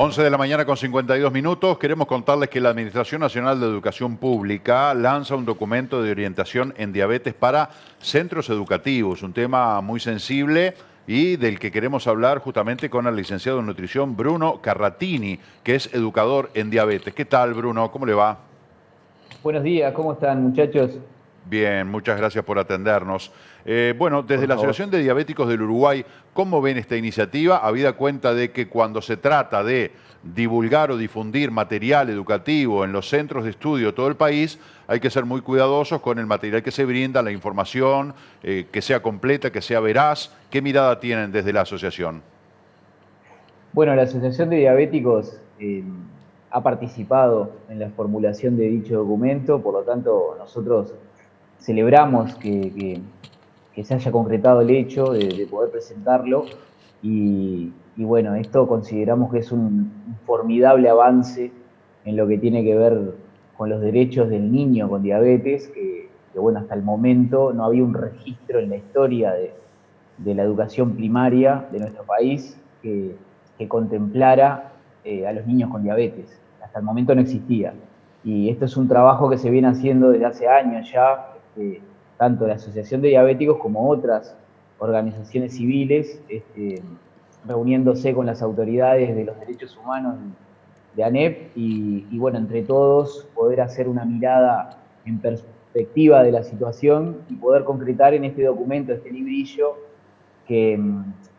11 de la mañana con 52 minutos. Queremos contarles que la Administración Nacional de Educación Pública lanza un documento de orientación en diabetes para centros educativos, un tema muy sensible y del que queremos hablar justamente con el licenciado en nutrición Bruno Carratini, que es educador en diabetes. ¿Qué tal, Bruno? ¿Cómo le va? Buenos días, ¿cómo están, muchachos? Bien, muchas gracias por atendernos. Bueno, desde Por la favor. Asociación de Diabéticos del Uruguay, ¿cómo ven esta iniciativa? Habida cuenta de que cuando se trata de divulgar o difundir material educativo en los centros de estudio de todo el país, hay que ser muy cuidadosos con el material que se brinda, la información, que sea completa, que sea veraz. ¿Qué mirada tienen desde la asociación? Bueno, la Asociación de Diabéticos ha participado en la formulación de dicho documento, por lo tanto, nosotros celebramos que se haya concretado el hecho de poder presentarlo y bueno, esto consideramos que es un formidable avance en lo que tiene que ver con los derechos del niño con diabetes, que bueno, hasta el momento no había un registro en la historia de la educación primaria de nuestro país que contemplara a los niños con diabetes. Hasta el momento no existía. Y esto es un trabajo que se viene haciendo desde hace años ya, tanto la Asociación de Diabéticos como otras organizaciones civiles, reuniéndose con las autoridades de los derechos humanos de ANEP y bueno, entre todos poder hacer una mirada en perspectiva de la situación y poder concretar en este documento, este librillo, que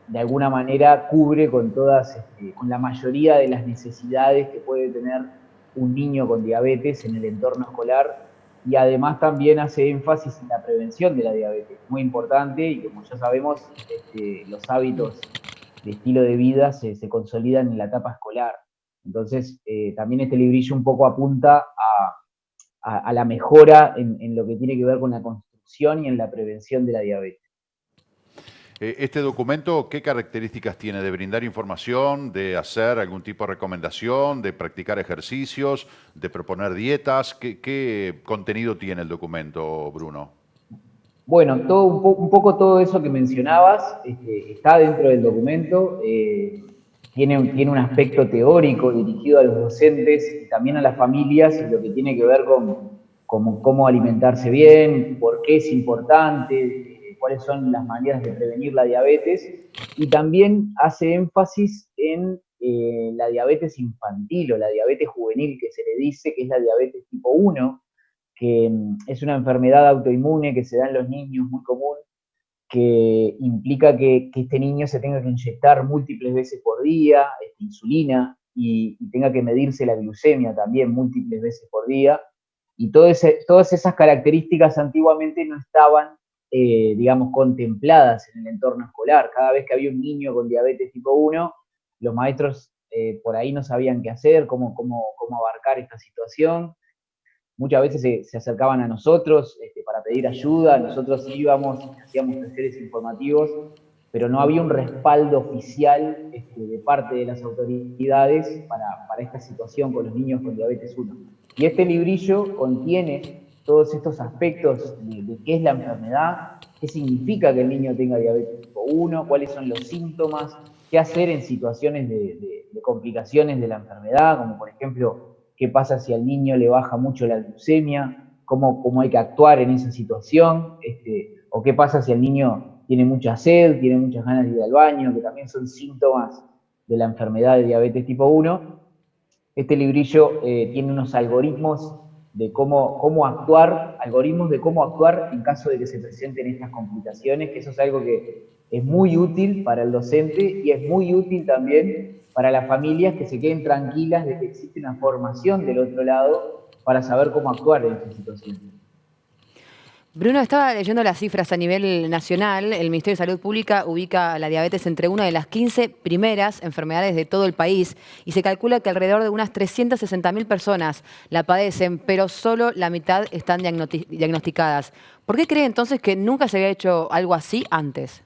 de alguna manera cubre con todas, con la mayoría de las necesidades que puede tener un niño con diabetes en el entorno escolar y además también hace énfasis en la prevención de la diabetes, muy importante y como ya sabemos, los hábitos de estilo de vida se consolidan en la etapa escolar. Entonces, también este librillo un poco apunta a la mejora en lo que tiene que ver con la construcción y en la prevención de la diabetes. Este documento, ¿qué características tiene? ¿De brindar información, de hacer algún tipo de recomendación, de practicar ejercicios, de proponer dietas? ¿Qué contenido tiene el documento, Bruno? Bueno, un poco todo eso que mencionabas está dentro del documento. Tiene un aspecto teórico dirigido a los docentes y también a las familias en lo que tiene que ver con cómo alimentarse bien, por qué es importante, cuáles son las maneras de prevenir la diabetes. Y también hace énfasis en la diabetes infantil o la diabetes juvenil, que se le dice que es la diabetes tipo 1, que es una enfermedad autoinmune que se da en los niños muy común, que implica que este niño se tenga que inyectar múltiples veces por día insulina y tenga que medirse la glucemia también múltiples veces por día. Y todas esas características antiguamente no estaban, digamos, contempladas en el entorno escolar. Cada vez que había un niño con diabetes tipo 1, los maestros por ahí no sabían qué hacer, cómo abarcar esta situación. Muchas veces se acercaban a nosotros para pedir ayuda, nosotros íbamos, hacíamos talleres informativos, pero no había un respaldo oficial de parte de las autoridades para esta situación con los niños con diabetes 1. Y este librillo contiene todos estos aspectos de qué es la enfermedad, qué significa que el niño tenga diabetes tipo 1, cuáles son los síntomas, qué hacer en situaciones de complicaciones de la enfermedad, como por ejemplo qué pasa si al niño le baja mucho la glucemia, cómo hay que actuar en esa situación, o qué pasa si el niño tiene mucha sed, tiene muchas ganas de ir al baño, que también son síntomas de la enfermedad de diabetes tipo 1. Este librillo tiene unos algoritmos de cómo actuar, algoritmos de cómo actuar en caso de que se presenten estas complicaciones, que eso es algo que es muy útil para el docente y es muy útil también para las familias que se queden tranquilas de que existe una formación del otro lado para saber cómo actuar en esta situación. Bruno, estaba leyendo las cifras a nivel nacional. El Ministerio de Salud Pública ubica la diabetes entre una de las 15 primeras enfermedades de todo el país y se calcula que alrededor de unas 360.000 personas la padecen, pero solo la mitad están diagnosticadas. ¿Por qué cree entonces que nunca se había hecho algo así antes?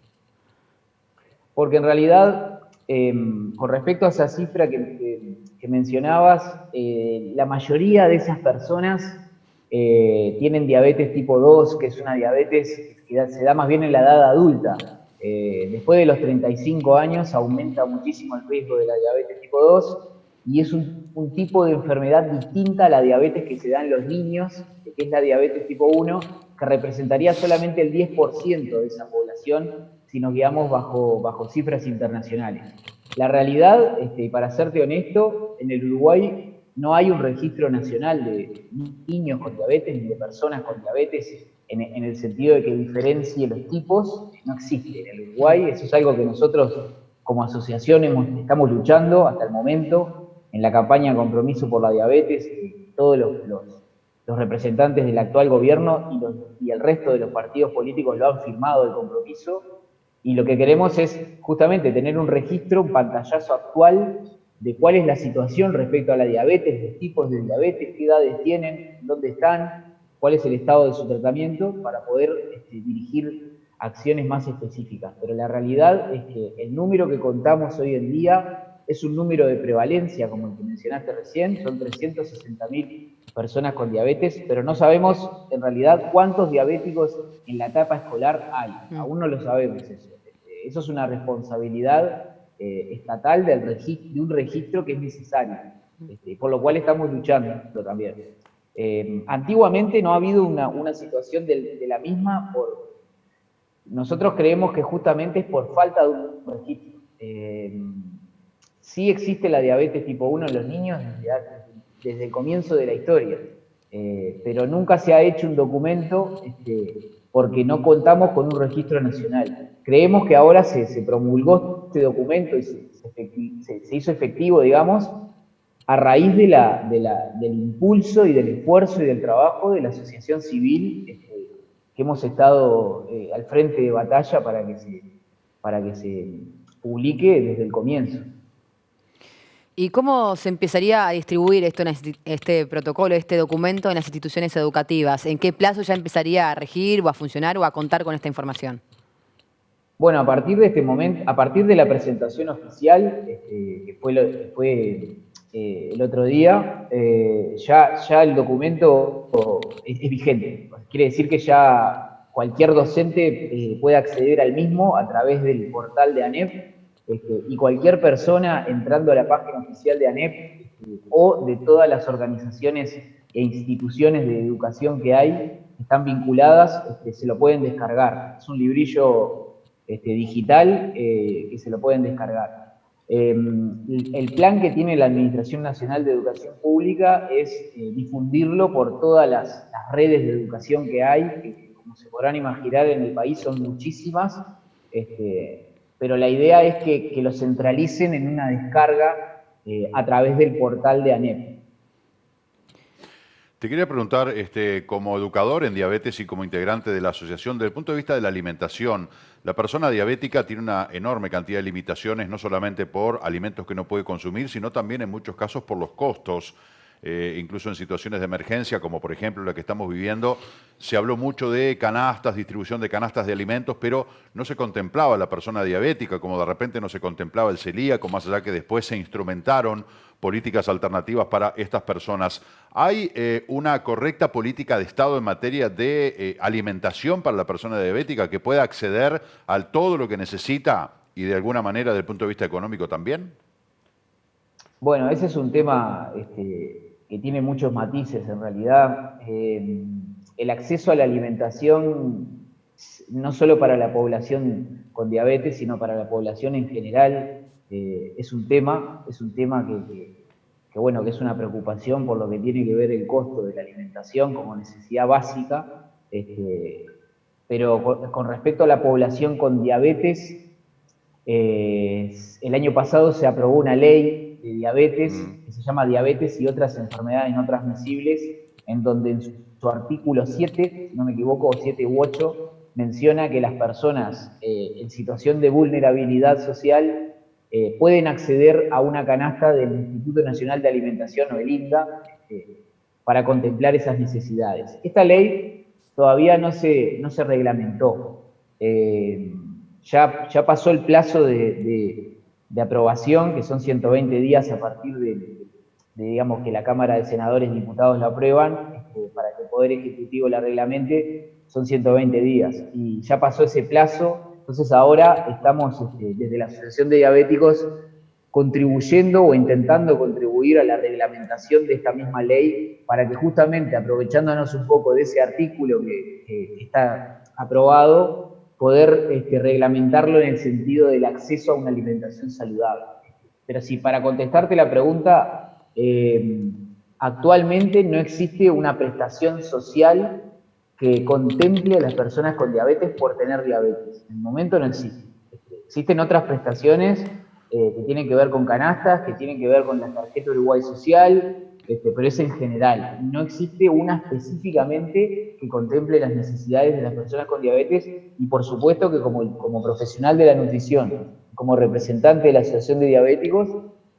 Porque en realidad, con respecto a esa cifra que mencionabas, la mayoría de esas personas tienen diabetes tipo 2, que es una diabetes que se da más bien en la edad adulta. Después de los 35 años aumenta muchísimo el riesgo de la diabetes tipo 2 y es un tipo de enfermedad distinta a la diabetes que se da en los niños, que es la diabetes tipo 1, que representaría solamente el 10% de esa población si nos guiamos bajo cifras internacionales. La realidad, para serte honesto, en el Uruguay no hay un registro nacional de niños con diabetes ni de personas con diabetes en el sentido de que diferencie los tipos, no existe en el Uruguay. Eso es algo que nosotros como asociación estamos luchando hasta el momento en la campaña Compromiso por la Diabetes. Todos los representantes del actual gobierno y el resto de los partidos políticos lo han firmado el compromiso, y lo que queremos es justamente tener un registro, un pantallazo actual de cuál es la situación respecto a la diabetes, los tipos de diabetes, qué edades tienen, dónde están, cuál es el estado de su tratamiento, para poder dirigir acciones más específicas. Pero la realidad es que el número que contamos hoy en día es un número de prevalencia, como el que mencionaste recién, son 360.000 personas con diabetes, pero no sabemos en realidad cuántos diabéticos en la etapa escolar hay. Aún no lo sabemos eso. Eso es una responsabilidad estatal de un registro que es necesario, por lo cual estamos luchando también. Antiguamente no ha habido una situación de la misma. Nosotros creemos que justamente es por falta de un registro. Sí existe la diabetes tipo 1 en los niños desde el comienzo de la historia, pero nunca se ha hecho un documento porque no contamos con un registro nacional. Creemos que ahora se promulgó este documento y se hizo efectivo, digamos, a raíz del impulso y del esfuerzo y del trabajo de la asociación civil que hemos estado al frente de batalla para que se publique desde el comienzo. ¿Y cómo se empezaría a distribuir este protocolo, este documento en las instituciones educativas? ¿En qué plazo ya empezaría a regir o a funcionar o a contar con esta información? Bueno, a partir de este momento, a partir de la presentación oficial, que fue el otro día, ya el documento es vigente. Quiere decir que ya cualquier docente puede acceder al mismo a través del portal de ANEP, y cualquier persona entrando a la página oficial de ANEP o de todas las organizaciones e instituciones de educación que hay, están vinculadas, se lo pueden descargar. Es un librillo digital que se lo pueden descargar. El plan que tiene la Administración Nacional de Educación Pública es difundirlo por todas las redes de educación que hay, que como se podrán imaginar en el país son muchísimas, pero la idea es que lo centralicen en una descarga a través del portal de ANEP. Te quería preguntar, como educador en diabetes y como integrante de la asociación, desde el punto de vista de la alimentación, la persona diabética tiene una enorme cantidad de limitaciones, no solamente por alimentos que no puede consumir, sino también en muchos casos por los costos. Incluso en situaciones de emergencia, como por ejemplo la que estamos viviendo, se habló mucho de canastas, distribución de canastas de alimentos, pero no se contemplaba a la persona diabética, como de repente no se contemplaba el celíaco, más allá que después se instrumentaron políticas alternativas para estas personas. ¿Hay una correcta política de Estado en materia de alimentación para la persona diabética que pueda acceder a todo lo que necesita y de alguna manera desde el punto de vista económico también? Bueno, ese es un tema que tiene muchos matices en realidad. El acceso a la alimentación, no solo para la población con diabetes, sino para la población en general, es un tema que bueno, que es una preocupación por lo que tiene que ver el costo de la alimentación como necesidad básica, pero con respecto a la población con diabetes, el año pasado se aprobó una ley de diabetes que se llama Diabetes y otras enfermedades no transmisibles, en donde en su artículo 7, si no me equivoco, 7 u 8, menciona que las personas en situación de vulnerabilidad social pueden acceder a una canasta del Instituto Nacional de Alimentación o el INDA para contemplar esas necesidades. Esta ley todavía no se reglamentó. Ya pasó el plazo de aprobación, que son 120 días a partir de, digamos, que la Cámara de Senadores y Diputados la aprueban, para que el Poder Ejecutivo la reglamente, son 120 días. Y ya pasó ese plazo, entonces ahora estamos desde la Asociación de Diabéticos contribuyendo o intentando contribuir a la reglamentación de esta misma ley para que justamente, aprovechándonos un poco de ese artículo que está aprobado, poder reglamentarlo en el sentido del acceso a una alimentación saludable. Pero sí, para contestarte la pregunta, actualmente no existe una prestación social que contemple a las personas con diabetes por tener diabetes. En el momento no existe. Existen otras prestaciones que tienen que ver con canastas, que tienen que ver con la tarjeta Uruguay Social, pero es en general. No existe una específicamente que contemple las necesidades de las personas con diabetes y por supuesto que como profesional de la nutrición, como representante de la Asociación de Diabéticos,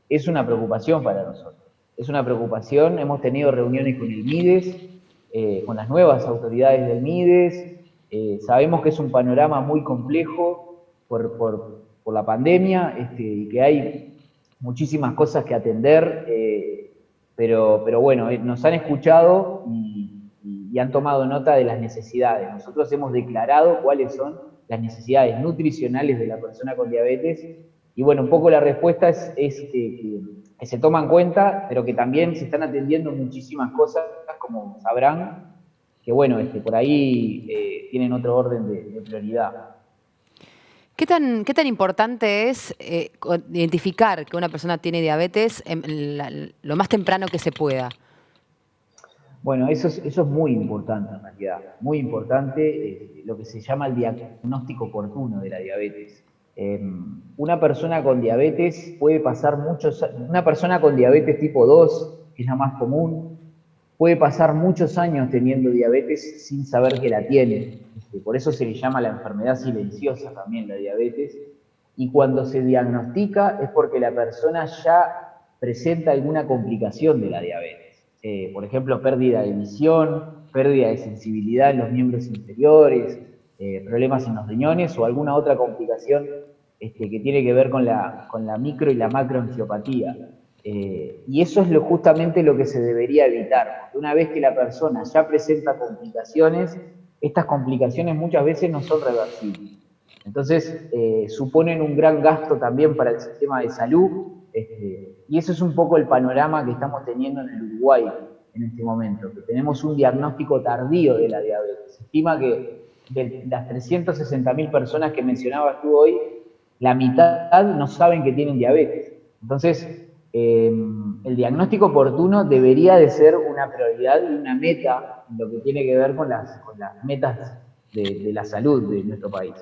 es una preocupación para nosotros. Es una preocupación, hemos tenido reuniones con el MIDES, con las nuevas autoridades del MIDES, sabemos que es un panorama muy complejo por la pandemia y que hay muchísimas cosas que atender, pero bueno, nos han escuchado y han tomado nota de las necesidades. Nosotros hemos declarado cuáles son las necesidades nutricionales de la persona con diabetes y bueno, un poco la respuesta es que se toman en cuenta, pero que también se están atendiendo muchísimas cosas, como sabrán, que bueno, por ahí tienen otro orden de prioridad. ¿Qué tan importante es identificar que una persona tiene diabetes lo más temprano que se pueda? Bueno, eso es muy importante en realidad, muy importante lo que se llama el diagnóstico oportuno de la diabetes. Una persona con diabetes puede pasar una persona con diabetes tipo 2, que es la más común, puede pasar muchos años teniendo diabetes sin saber que la tiene. Por eso se le llama la enfermedad silenciosa también la diabetes. Y cuando se diagnostica es porque la persona ya presenta alguna complicación de la diabetes. Por ejemplo, pérdida de visión, pérdida de sensibilidad en los miembros inferiores, problemas en los riñones o alguna otra complicación que tiene que ver con la micro y la macroangiopatía. Y eso es justamente lo que se debería evitar, porque una vez que la persona ya presenta complicaciones, estas complicaciones muchas veces no son reversibles. Entonces, suponen un gran gasto también para el sistema de salud, y eso es un poco el panorama que estamos teniendo en el Uruguay en este momento, que tenemos un diagnóstico tardío de la diabetes. Se estima que de las 360.000 personas que mencionabas tú hoy, la mitad no saben que tienen diabetes. Entonces, el diagnóstico oportuno debería de ser una prioridad y una meta en lo que tiene que ver con las metas de la salud de nuestro país.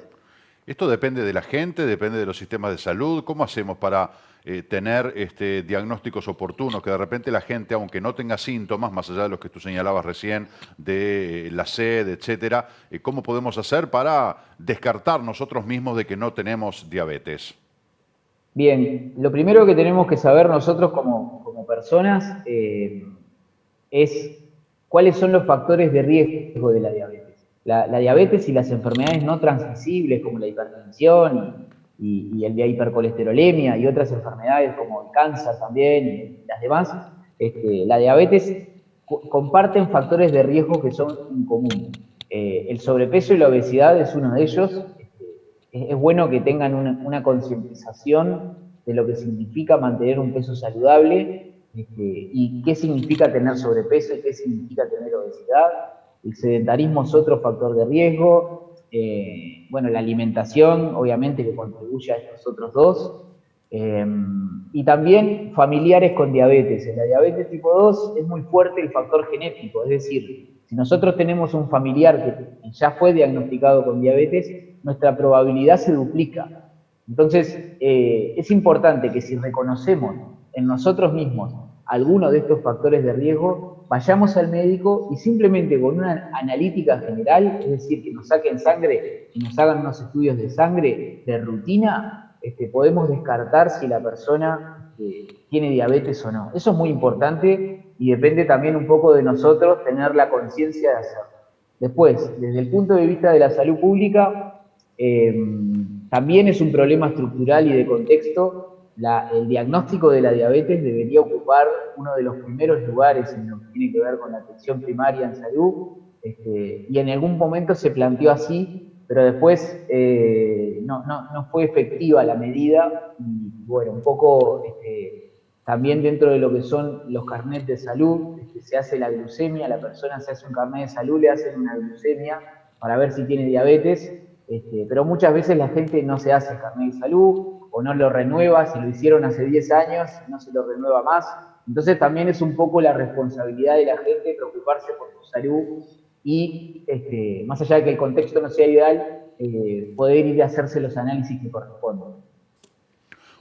Esto depende de la gente, depende de los sistemas de salud. ¿Cómo hacemos para tener diagnósticos oportunos? Que de repente la gente, aunque no tenga síntomas, más allá de los que tú señalabas recién, de la sed, etcétera, ¿cómo podemos hacer para descartar nosotros mismos de que no tenemos diabetes? Bien, lo primero que tenemos que saber nosotros como personas es cuáles son los factores de riesgo de la diabetes. La diabetes y las enfermedades no transmisibles como la hipertensión y la hipercolesterolemia y otras enfermedades como el cáncer también y las demás, la diabetes comparten factores de riesgo que son en común. El sobrepeso y la obesidad es uno de ellos. Es bueno que tengan una concientización de lo que significa mantener un peso saludable y qué significa tener sobrepeso y qué significa tener obesidad. El sedentarismo es otro factor de riesgo. Bueno, la alimentación, obviamente, que contribuye a estos otros dos. Y también familiares con diabetes. En la diabetes tipo 2 es muy fuerte el factor genético, es decir, si nosotros tenemos un familiar que ya fue diagnosticado con diabetes, nuestra probabilidad se duplica. Entonces, es importante que si reconocemos en nosotros mismos alguno de estos factores de riesgo, vayamos al médico y simplemente con una analítica general, es decir, que nos saquen sangre y nos hagan unos estudios de sangre de rutina, podemos descartar si la persona tiene diabetes o no. Eso es muy importante y depende también un poco de nosotros tener la conciencia de hacerlo. Después, desde el punto de vista de la salud pública, también es un problema estructural y de contexto. El diagnóstico de la diabetes debería ocupar uno de los primeros lugares en lo que tiene que ver con la atención primaria en salud, y en algún momento se planteó así, pero después no fue efectiva la medida bueno, un poco también dentro de lo que son los carnets de salud, se hace la glucemia, la persona se hace un carnet de salud, le hacen una glucemia para ver si tiene diabetes, pero muchas veces la gente no se hace el carnet de salud o no lo renueva, si lo hicieron hace 10 años, no se lo renueva más. Entonces también es un poco la responsabilidad de la gente preocuparse por su salud y más allá de que el contexto no sea ideal, poder ir a hacerse los análisis que corresponden.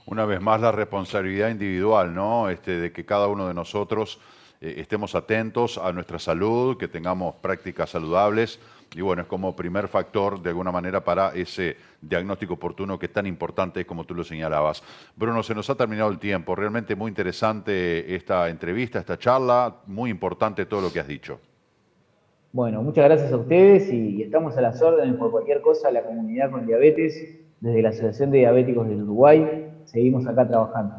Una vez más la responsabilidad individual, ¿no? De que cada uno de nosotros estemos atentos a nuestra salud, que tengamos prácticas saludables y bueno, es como primer factor de alguna manera para ese diagnóstico oportuno que es tan importante como tú lo señalabas. Bruno, se nos ha terminado el tiempo, realmente muy interesante esta entrevista, esta charla, muy importante todo lo que has dicho. Bueno, muchas gracias a ustedes y estamos a las órdenes por cualquier cosa, la comunidad con diabetes, desde la Asociación de Diabéticos del Uruguay, seguimos acá trabajando.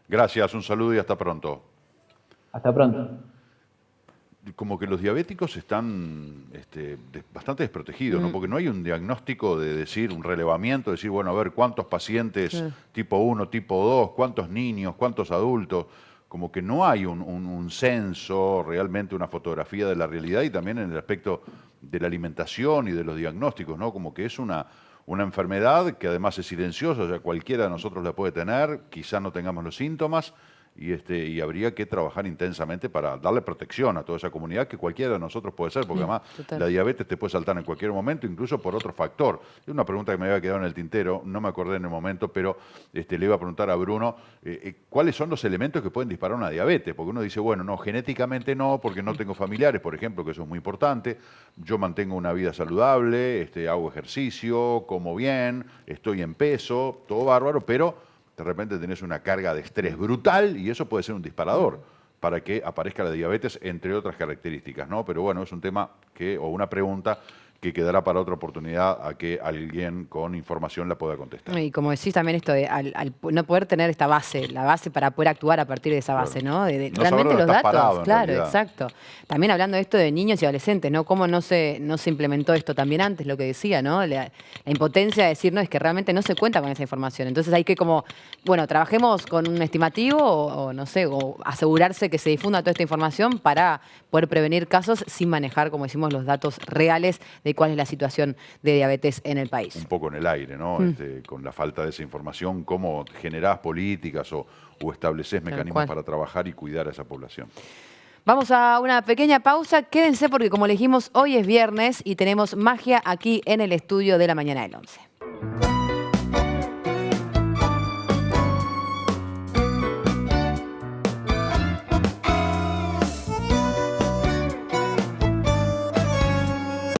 Gracias, un saludo y hasta pronto. Hasta pronto. Como que los diabéticos están bastante desprotegidos, ¿no? Porque no hay un diagnóstico de decir, un relevamiento, decir, bueno, a ver, cuántos pacientes tipo 1, tipo 2, cuántos niños, cuántos adultos. Como que no hay un censo, realmente una fotografía de la realidad y también en el aspecto de la alimentación y de los diagnósticos, ¿no? Como que es una enfermedad que además es silenciosa, o sea, cualquiera de nosotros la puede tener, quizá no tengamos los síntomas, y habría que trabajar intensamente para darle protección a toda esa comunidad que cualquiera de nosotros puede ser, porque además la diabetes te puede saltar en cualquier momento, incluso por otro factor. Es una pregunta que me había quedado en el tintero, no me acordé en el momento, pero le iba a preguntar a Bruno, ¿cuáles son los elementos que pueden disparar una diabetes? Porque uno dice, bueno, no, genéticamente no, porque no tengo familiares, por ejemplo, que eso es muy importante, yo mantengo una vida saludable, hago ejercicio, como bien, estoy en peso, todo bárbaro, pero de repente tenés una carga de estrés brutal y eso puede ser un disparador para que aparezca la diabetes, entre otras características, ¿no? Pero bueno, es un tema o una pregunta que quedará para otra oportunidad a que alguien con información la pueda contestar. Y como decís también esto de al no poder tener esta base, la base para poder actuar a partir de esa base, ¿no? De No realmente saber dónde los estás datos, parado, en claro, realidad. exacto. También hablando de esto de niños y adolescentes, ¿no? Cómo no se implementó esto también antes, lo que decía, ¿no? La impotencia de decir, no, es que realmente no se cuenta con esa información. Entonces hay que como, bueno, trabajemos con un estimativo o no sé, o asegurarse que se difunda toda esta información para poder prevenir casos sin manejar, como decimos, los datos reales de cuál es la situación de diabetes en el país. Un poco en el aire, ¿no? Con la falta de esa información, cómo generás políticas o estableces mecanismos para trabajar y cuidar a esa población. Vamos a una pequeña pausa. Quédense porque, como le dijimos, hoy es viernes y tenemos magia aquí en el estudio de La Mañana del 11.